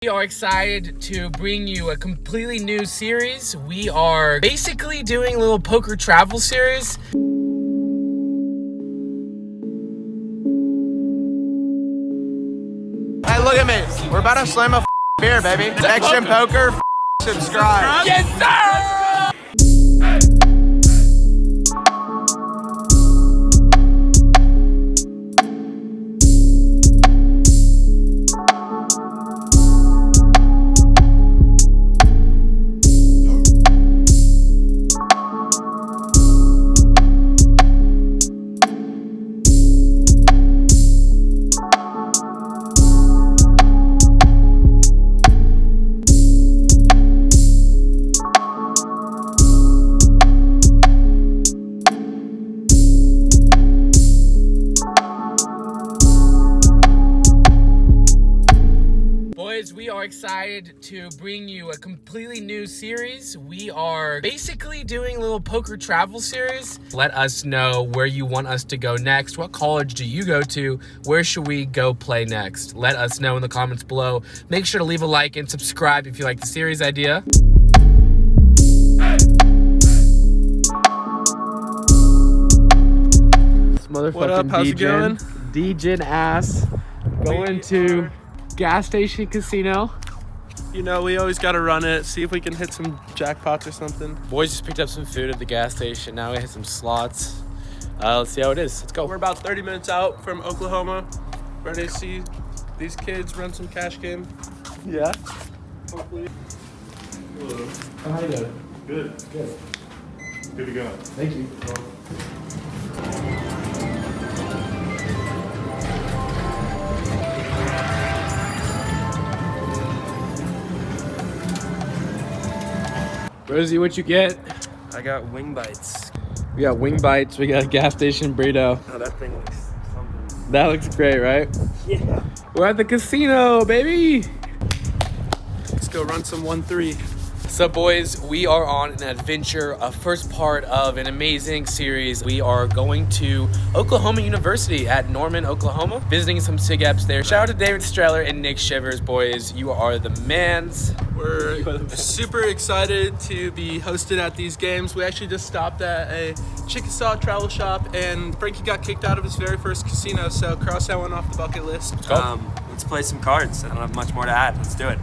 We are excited to bring you a completely new series. We are basically doing a little poker travel series. Hey, look at me. We're about to slam a beer, baby. Next Gen Poker, subscribe. Yes, sir! We are excited to bring you a completely new series. We are basically doing a little poker travel series. Let us know where you want us to go next. What college do you go to? Where should we go play next? Let us know in the comments below. Make sure to leave a like and subscribe if you like the series idea. This motherfucking What up? How's it going? Degen ass going to gas station casino. You know, we always got to run it, see if we can hit some jackpots or something. Boys just picked up some food at the gas station. Now we hit some slots. Let's see how it is. Let's go. We're about 30 minutes out from Oklahoma. Ready to see these kids run some cash game. Yeah. Hopefully. Hello. How you doing? Good. Good. Good to go. Thank you. Rosie, what you get? I got wing bites. We got wing bites. We got a gas station burrito. Oh, that thing looks something. That looks great, right? Yeah. We're at the casino, baby. Let's go run some 1-3. So boys, we are on an adventure, a first part of an amazing series. We are going to Oklahoma University at Norman, Oklahoma, visiting some SIG-EPs there. Shout out to David Streller and Nick Shivers, boys. You are the mans. We're super excited to be hosted at these games. We actually just stopped at a Chickasaw travel shop, and Frankie got kicked out of his very first casino, so cross that one off the bucket list. Let's play some cards. I don't have much more to add. Let's do it.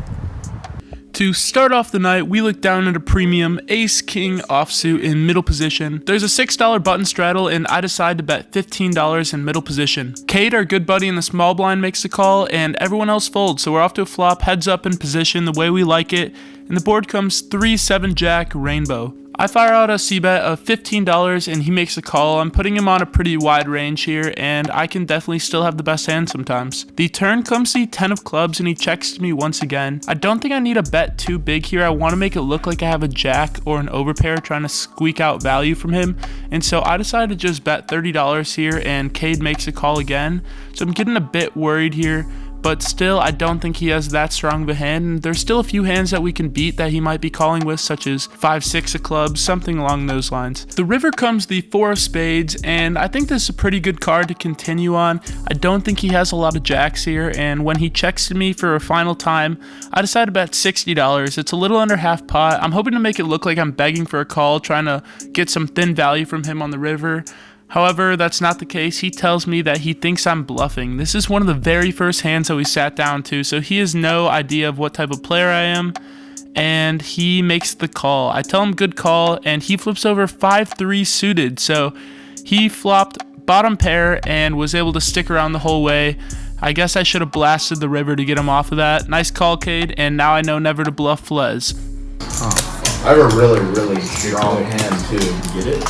To start off the night, we look down at a premium ace-king offsuit in middle position. There's a $6 button straddle, and I decide to bet $15 in middle position. Cade, our good buddy in the small blind, makes the call, and everyone else folds, so we're off to a flop, heads up in position the way we like it, and the board comes 3-7 jack rainbow. I fire out a c-bet of $15 and he makes a call. I'm putting him on a pretty wide range here, and I can definitely still have the best hand sometimes. The turn comes the 10 of clubs and he checks to me once again. I don't think I need a bet too big here. I want to make it look like I have a jack or an overpair trying to squeak out value from him, and so I decided to just bet $30 here, and Cade makes a call again. So I'm getting a bit worried here, but still, I don't think he has that strong of a hand, and there's still a few hands that we can beat that he might be calling with, such as 5-6 of clubs, something along those lines. The river comes the 4 of spades, and I think this is a pretty good card to continue on. I don't think he has a lot of jacks here, and when he checks to me for a final time, I decide to bet $60. It's a little under half pot. I'm hoping to make it look like I'm begging for a call, trying to get some thin value from him on the river. However, that's not the case. He tells me that he thinks I'm bluffing. This is one of the very first hands that we sat down to, so he has no idea of what type of player I am, and he makes the call. I tell him good call, and he flips over 5-3 suited, so he flopped bottom pair and was able to stick around the whole way. I guess I should have blasted the river to get him off of that. Nice call, Cade, and now I know never to bluff Flez. I have a really, really strong hand too. You get it?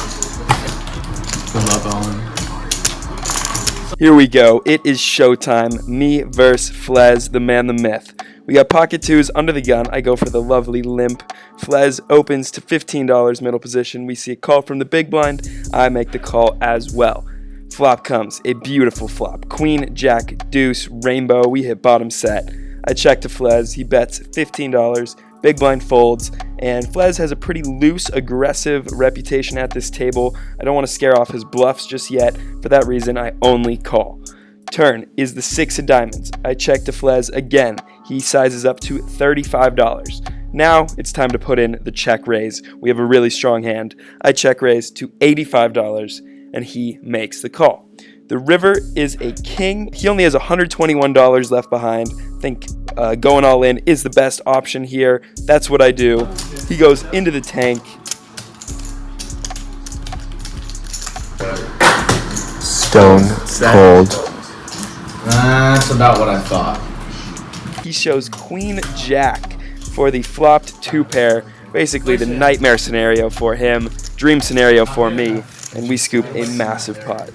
Here we go. It is showtime. Me versus Flez, the man, the myth. We got pocket twos under the gun. I go for the lovely limp. Flez opens to $15 middle position. We see a call from the big blind. I make the call as well. Flop comes. A beautiful flop. Queen, jack, deuce, rainbow. We hit bottom set. I check to Flez. He bets $15. Big blind folds, and Flez has a pretty loose, aggressive reputation at this table. I don't want to scare off his bluffs just yet. For that reason, I only call. Turn is the 6 of diamonds. I check to Flez again. He sizes up to $35. Now it's time to put in the check raise. We have a really strong hand. I check raise to $85 and he makes the call. The river is a king. He only has $121 left behind. I think going all in is the best option here. That's what I do. He goes into the tank. Stone cold. That's about what I thought. He shows Queen Jack for the flopped 2 pair. Basically the nightmare scenario for him, dream scenario for me, and we scoop a massive pot.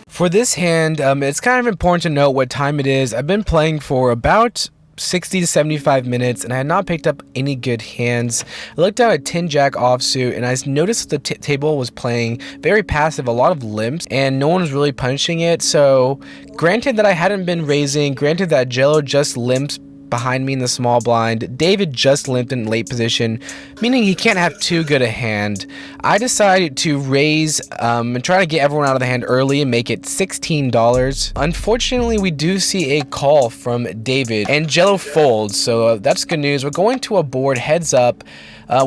For this hand, it's kind of important to note what time it is. I've been playing for about 60 to 75 minutes and I had not picked up any good hands. I looked down at 10 jack offsuit and I noticed the table was playing very passive, a lot of limps, and no one was really punching it. So granted that I hadn't been raising, granted that Jello just limps behind me in the small blind, David just limped in late position, meaning he can't have too good a hand. I decided to raise and try to get everyone out of the hand early and make it $16. Unfortunately, we do see a call from David and Jello folds, so that's good news. We're going to a board heads up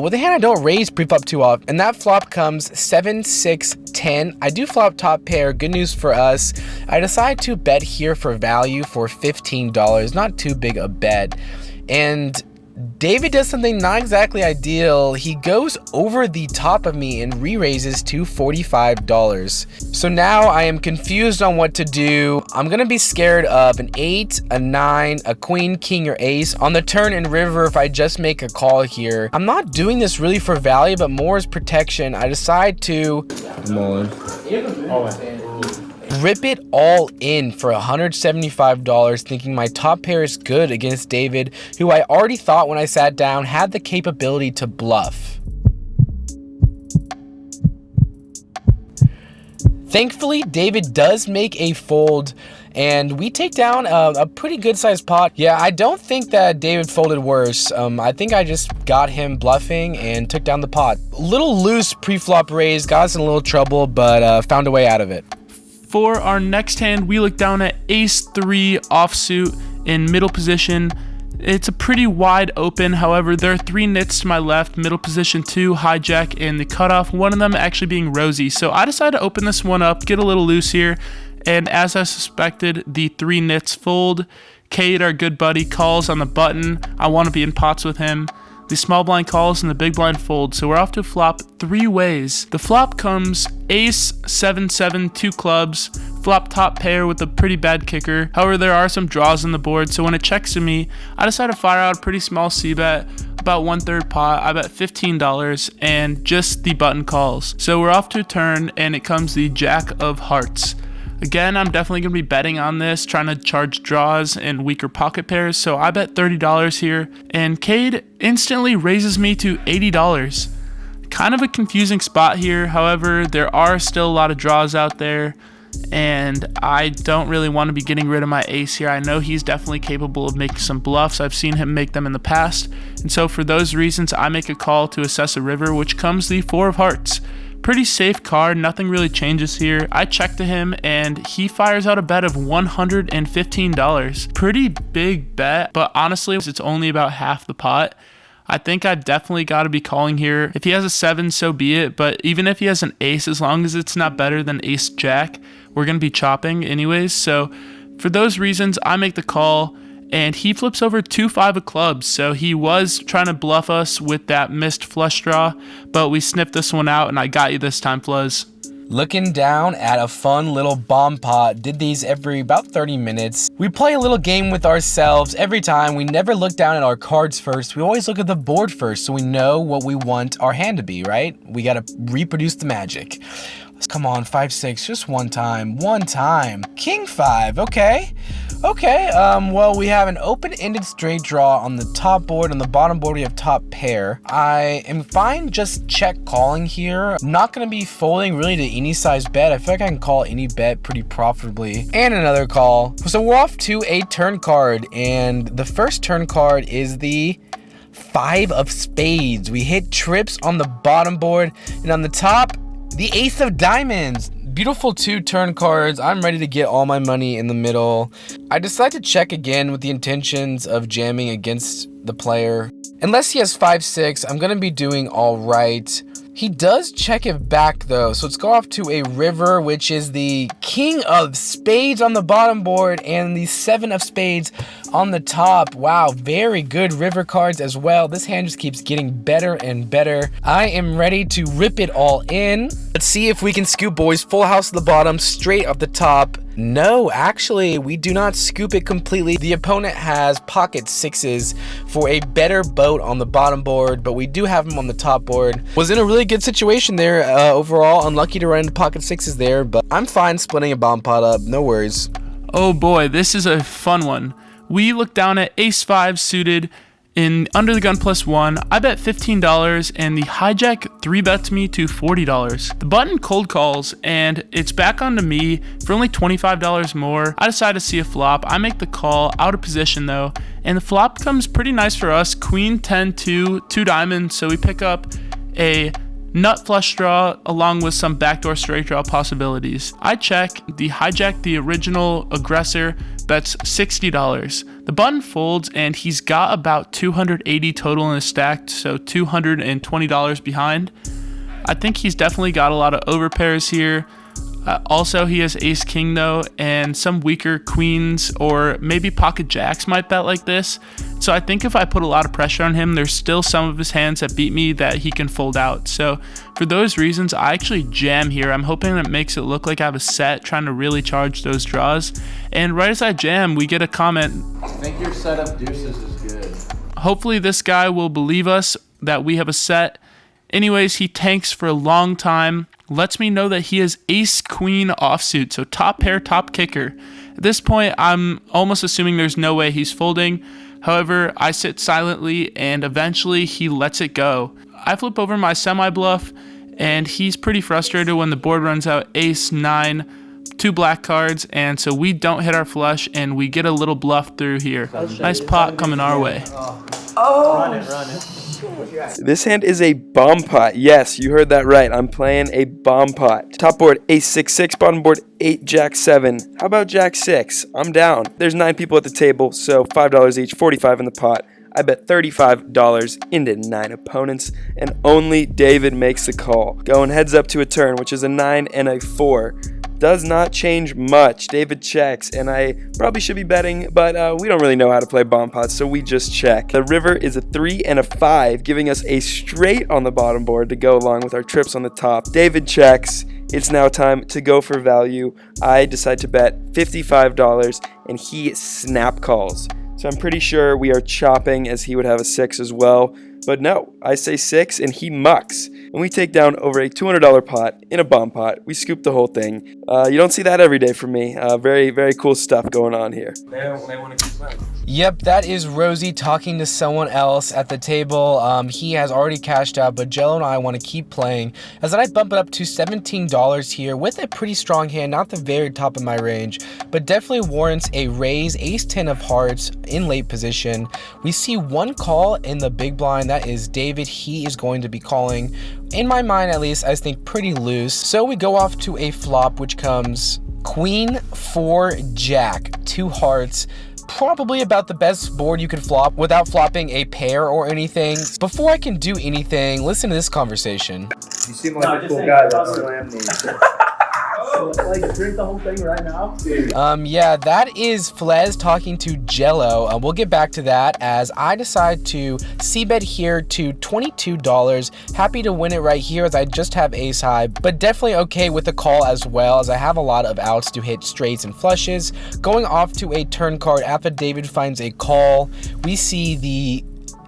with a hand I don't raise pre-flop too often, and that flop comes 7, 6, 10. I do flop top pair, good news for us. I decide to bet here for value for $15, not too big a bet. And David does something not exactly ideal. He goes over the top of me and re-raises to $45. So now I am confused on what to do. I'm gonna be scared of an 8, a 9, a queen, king, or ace on the turn and river if I just make a call here. I'm not doing this really for value, but more as protection. I decide to rip it all in for $175, thinking my top pair is good against David, who I already thought when I sat down had the capability to bluff. Thankfully, David does make a fold, and we take down a pretty good sized pot. Yeah, I don't think that David folded worse. I think I just got him bluffing and took down the pot. A little loose pre-flop raise, got us in a little trouble, but found a way out of it. For our next hand, we look down at ace-3 offsuit in middle position. It's a pretty wide open, however, there are 3 nits to my left, middle position 2, hijack, and the cutoff, one of them actually being rosy. So I decided to open this one up, get a little loose here, and as I suspected, the 3 nits fold. Cade, our good buddy, calls on the button. I want to be in pots with him. The small blind calls and the big blind folds, so we're off to flop 3 ways. The flop comes ace, 7, 7, 2 clubs, flop top pair with a pretty bad kicker. However, there are some draws on the board, so when it checks to me, I decide to fire out a pretty small c-bet, about 1/3 pot. I bet $15 and just the button calls. So we're off to a turn and it comes the jack of hearts. Again, I'm definitely going to be betting on this, trying to charge draws and weaker pocket pairs, so I bet $30 here, and Cade instantly raises me to $80. Kind of a confusing spot here, however, there are still a lot of draws out there, and I don't really want to be getting rid of my ace here. I know he's definitely capable of making some bluffs. I've seen him make them in the past, and so for those reasons, I make a call to assess a river, which comes the 4 of hearts. Pretty safe card, nothing really changes here. I check to him and he fires out a bet of $115. Pretty big bet, but honestly, it's only about half the pot. I think I've definitely got to be calling here. If he has a 7, so be it, but even if he has an ace, as long as it's not better than ace jack, we're going to be chopping anyways. So for those reasons, I make the call. And he flips over 2 5 of clubs, so he was trying to bluff us with that missed flush draw, but we sniffed this one out, and I got you this time, Flez. Looking down at a fun little bomb pot. Did these every about 30 minutes. We play a little game with ourselves every time. We never look down at our cards first. We always look at the board first, so we know what we want our hand to be, right? We gotta reproduce the magic. Come on, 5, 6, just one time. King 5, okay. Well, we have an open-ended straight draw on the top board. On the bottom board, we have top pair. I am fine just check calling here. I'm not going to be folding really to any size bet. I feel like I can call any bet pretty profitably. And another call. So we're off to a turn card, and the first turn card is the 5 of spades. We hit trips on the bottom board, and on the top, the ace of diamonds. Beautiful 2 turn cards. I'm ready to get all my money in the middle. I decide to check again with the intentions of jamming against the player. Unless he has 5-6, I'm gonna be doing all right. He does check it back though, so let's go off to a river, which is the king of spades on the bottom board and the 7 of spades on the top. Wow, very good river cards as well. This hand just keeps getting better and better. I am ready to rip it all in. Let's see if we can scoop, boys. Full house at the bottom, straight up the top. No, actually, we do not scoop it completely. The opponent has pocket 6s for a better boat on the bottom board, but we do have him on the top board. Was in a really good situation there overall. Unlucky to run into pocket 6s there, but I'm fine splitting a bomb pot up. No worries. Oh boy, this is a fun one. We look down at ace-5 suited in under the gun +1. I bet $15 and the hijack 3-bets me to $40. The button cold calls and it's back onto me for only $25 more. I decide to see a flop. I make the call, out of position though, and the flop comes pretty nice for us. Queen 10-2, 2 diamonds, so we pick up a nut flush draw along with some backdoor straight draw possibilities. I check, the hijack, the original aggressor, bets $60. The button folds and he's got about 280 total in his stack, so $220 behind. I think he's definitely got a lot of overpairs here. Also, he has ace king though, and some weaker queens or maybe pocket jacks might bet like this. So I think if I put a lot of pressure on him, there's still some of his hands that beat me that he can fold out. So for those reasons, I actually jam here. I'm hoping that makes it look like I have a set, trying to really charge those draws. And right as I jam, we get a comment. I think your setup deuces is good. Hopefully this guy will believe us that we have a set. Anyways, he tanks for a long time, lets me know that he is ace queen offsuit, so top pair, top kicker. At this point, I'm almost assuming there's no way he's folding. However, I sit silently and eventually he lets it go. I flip over my semi bluff and he's pretty frustrated when the board runs out ace 9, 2 black cards, and so we don't hit our flush and we get a little bluff through here. Nice pot coming our way. Run it. This hand is a bomb pot. Yes, you heard that right. I'm playing a bomb pot. Top board, ace 6-6. Bottom board, 8 jack 7. How about jack 6? I'm down. There's 9 people at the table, so $5 each, 45 in the pot. I bet $35 into 9 opponents, and only David makes the call. Going heads up to a turn, which is a 9 and a 4. Does not change much. David checks, and I probably should be betting, but we don't really know how to play bomb pots, so we just check. The river is a 3 and a 5, giving us a straight on the bottom board to go along with our trips on the top. David checks. It's now time to go for value. I decide to bet $55, and he snap calls. So I'm pretty sure we are chopping, as he would have a 6 as well. But no, I say 6 and he mucks. And we take down over a $200 pot in a bomb pot. We scoop the whole thing. You don't see that every day from me. Very, very cool stuff going on here. They want to keep playing. Yep, that is Rosie talking to someone else at the table. He has already cashed out, but Jello and I want to keep playing. As I bump it up to $17 here with a pretty strong hand, not the very top of my range, but definitely warrants a raise. Ace 10 of hearts in late position. We see one call in the big blind. That is David. He is going to be calling. In my mind, at least, I think pretty loose. So we go off to a flop, which comes Queen 4 Jack, 2 hearts. Probably about the best board you could flop without flopping a pair or anything. Before I can do anything, listen to this conversation. You seem like a cool guy that slammed me. Like, drink the whole thing right now? Yeah, that is Flez talking to Jello. We'll get back to that as I decide to c-bet here to $22. Happy to win it right here as I just have ace high, but definitely okay with the call as well as I have a lot of outs to hit straights and flushes. Going off to a turn card after David finds a call, we see the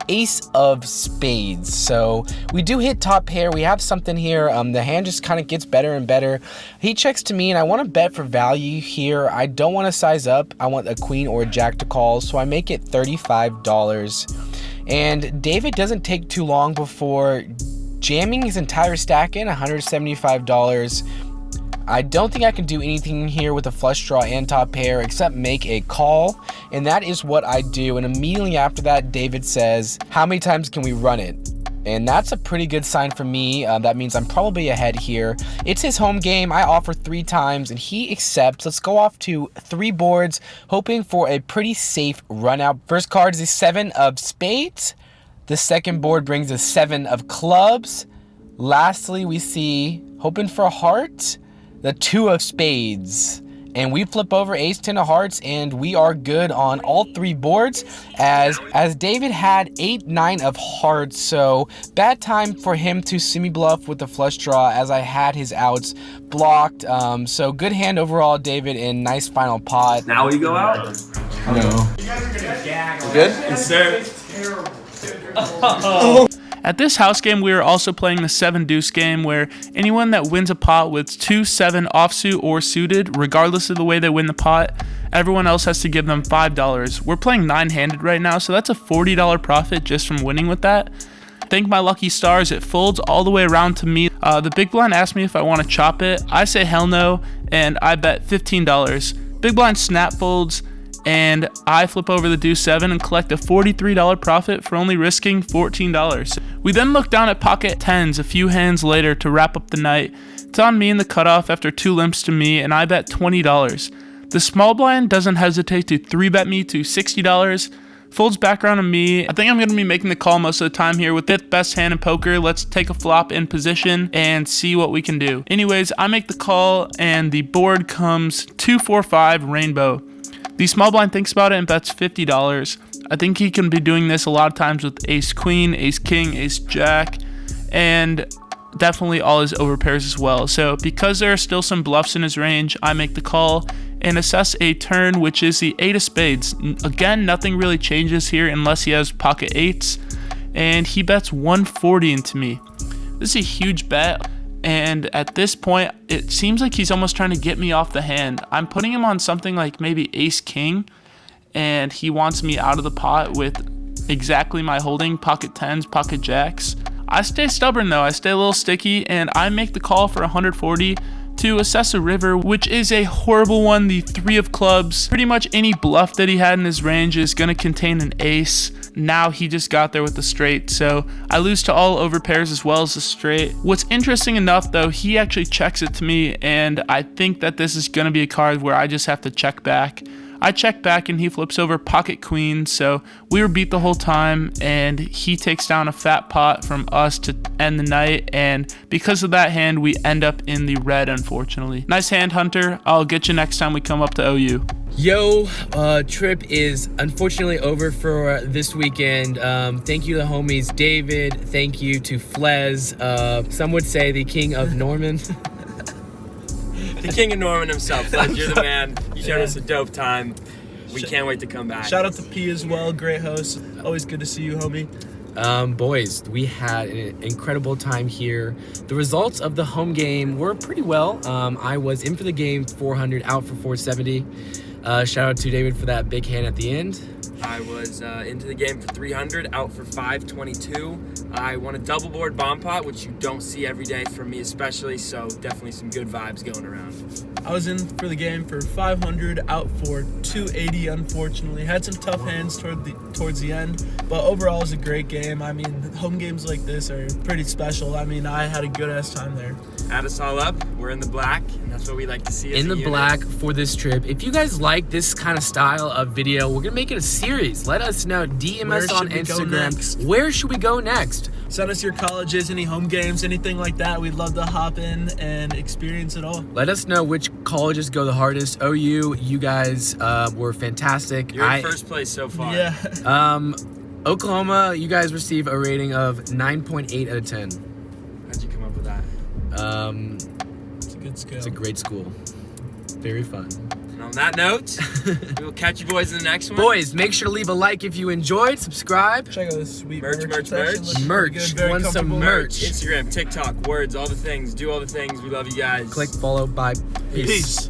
ace of spades. So we do hit top pair. We have something here. The hand just kind of gets better and better. He checks to me and I want to bet for value here. I don't want to size up. I want a queen or a jack to call, so I make it $35. And David doesn't take too long before jamming his entire stack in, $175. I don't think I can do anything here with a flush draw and top pair except make a call, and that is what I do. And immediately after that, David says, how many times can we run it? And that's a pretty good sign for me. That means I'm probably ahead here. It's his home game. I offer 3 times and he accepts. Let's go off to 3 boards, hoping for a pretty safe run out. First card is a 7 of spades. The second board brings a 7 of clubs. Lastly, we see, hoping for a heart, the 2 of spades. And we flip over ace 10 of hearts, and we are good on all 3 boards as David had 8 9 of hearts. So bad time for him to semi bluff with the flush draw as I had his outs blocked. So good hand overall, David, and nice final pot. Now we go out. No. Good? Yes, sir. At this house game, we are also playing the 7 deuce game where anyone that wins a pot with 2 7 offsuit or suited, regardless of the way they win the pot, everyone else has to give them $5. We're playing 9-handed right now, so that's a $40 profit just from winning with that. Thank my lucky stars, it folds all the way around to me. The big blind asked me if I want to chop it. I say hell no, and I bet $15. Big blind snap folds, and I flip over the deuce 7 and collect a $43 profit for only risking $14. We then look down at pocket 10s a few hands later to wrap up the night. It's on me in the cutoff after 2 limps to me, and I bet $20. The small blind doesn't hesitate to 3-bet me to $60. Folds back around to me. I think I'm going to be making the call most of the time here with 5th best hand in poker. Let's take a flop in position and see what we can do. Anyways, I make the call, and the board comes 2-4-5 rainbow. The small blind thinks about it and bets $50. I think he can be doing this a lot of times with ace queen, ace king, ace jack, and definitely all his overpairs as well. So because there are still some bluffs in his range, I make the call and assess a turn, which is the 8 of spades. Again, nothing really changes here unless he has pocket 8s, and he bets 140 into me. This is a huge bet. And at this point, it seems like he's almost trying to get me off the hand. I'm putting him on something like maybe ace king, and he wants me out of the pot with exactly my holding, pocket 10s, pocket jacks. I stay stubborn though, I stay a little sticky, and I make the call for 140 to assess a river, which is a horrible one. The 3 of clubs. Pretty much any bluff that he had in his range is going to contain an ace. Now he just got there with the straight, so I lose to all overpairs as well as the straight. What's interesting enough though, he actually checks it to me, and I think that this is going to be a card where I just have to check back. I check back and he flips over pocket queen, so we were beat the whole time, and he takes down a fat pot from us to end the night, and because of that hand we end up in the red, unfortunately. Nice hand, Hunter. I'll get you next time we come up to OU. Yo, trip is unfortunately over for this weekend. Thank you to the homies David. Thank you to Flez. Some would say the king of Norman. The king of Norman himself. Fled, you're the man. You showed us a dope time. We can't wait to come back. Shout out to P as well. Great host. Always good to see you, homie. Boys, we had an incredible time here. The results of the home game were pretty well. I was in for the game 400, out for 470. Shout out to David for that big hand at the end. I was into the game for 300, out for 522. I won a double board bomb pot, which you don't see every day from me especially, so definitely some good vibes going around. I was in for the game for 500, out for 280, unfortunately. Had some tough hands towards the end, but overall it was a great game. I mean, home games like this are pretty special. I mean, I had a good-ass time there. Add us all up. We're in the black, and that's what we like to see as in the a unit. black for this trip. If you guys like this kind of style of video, we're gonna make it a series. Let us know. DM us on Instagram. Where should we go next? Send us your colleges, any home games, anything like that. We'd love to hop in and experience it all. Let us know which colleges go the hardest. OU, you guys were fantastic. You're in first place so far. Yeah. Oklahoma, you guys receive a rating of 9.8 out of 10. How'd you come up with that? It's a good scale. It's a great school. Very fun. And on that note, we will catch you boys in the next one. Boys, make sure to leave a like if you enjoyed. Subscribe. Check out this sweet Merch. section. Looks Merch. pretty good, very Want some comfortable. merch? Instagram, TikTok, words, all the things. Do all the things. We love you guys. Click follow. Bye. Peace. Peace.